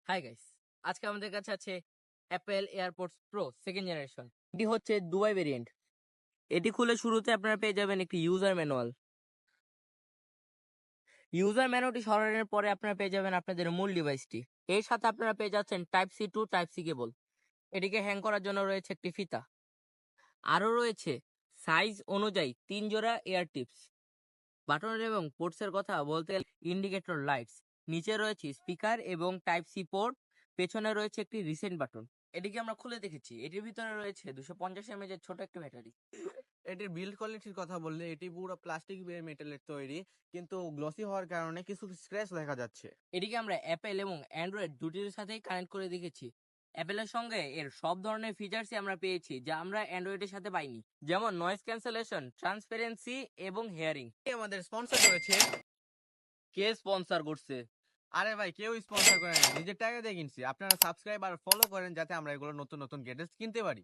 Hi guys, আজকে আমাদের কাছে আছে Apple AirPods pro second generation. এটি হচ্ছে দুবাই ভেরিয়েন্ট। এটি খুলে শুরুতে আপনারা পেয়ে যাবেন একটি ইউজার ম্যানুয়াল। ইউজার ম্যানুয়ালটি সরানোর পরে আপনারা পেয়ে যাবেন আপনাদের মূল ডিভাইসটি। এর সাথে আপনারা পেয়ে যাচ্ছেন type C to type C cable. এটিকে হ্যাং করার জন্য রয়েছে একটি ফিতা। আরও রয়েছে সাইজ অনুযায়ী 3 জোড়া এয়ার টিপস। বাটন এবং পোর্টসের কথা বলতে গেলে ইন্ডিকেটর লাইটস, নিচে রয়েছে স্পিকার এবং টাইপ সি পোর্ট, পেছনে রয়েছে একটি রিসেন্ট বাটন। এটিকে আমরা খুলে দেখেছি, এটির ভিতরে রয়েছে 250 mAh এর ছোট একটা ব্যাটারি। এটির বিল্ড কোয়ালিটির কথা বললে এটি পুরো প্লাস্টিক মেটালের তৈরি, কিন্তু গ্লসি হওয়ার কারণে কিছু স্ক্র্যাচ দেখা যাচ্ছে। এটিকে আমরা অ্যাপেল এবং অ্যান্ড্রয়েড দুটির সাথেই কানেক্ট করে দেখেছি। অ্যাপেলের সঙ্গে এর সব ধরনের ফিচার্সই আমরা পেয়েছি যা আমরা অ্যান্ড্রয়েডের সাথে পাইনি, যেমন নয়েজ ক্যান্সেলেশন, ট্রান্সপারেন্সি এবং হিয়ারিং। আমাদের স্পন্সর করেছে। কে স্পন্সর করছে? আরে ভাই, কেউ স্পন্সর করে না, নিজের টাকা দিয়ে কিনছি। আপনারা সাবস্ক্রাইব আর ফলো করেন যাতে আমরা এগুলো নতুন নতুন গ্যাজেটস কিনতে পারি।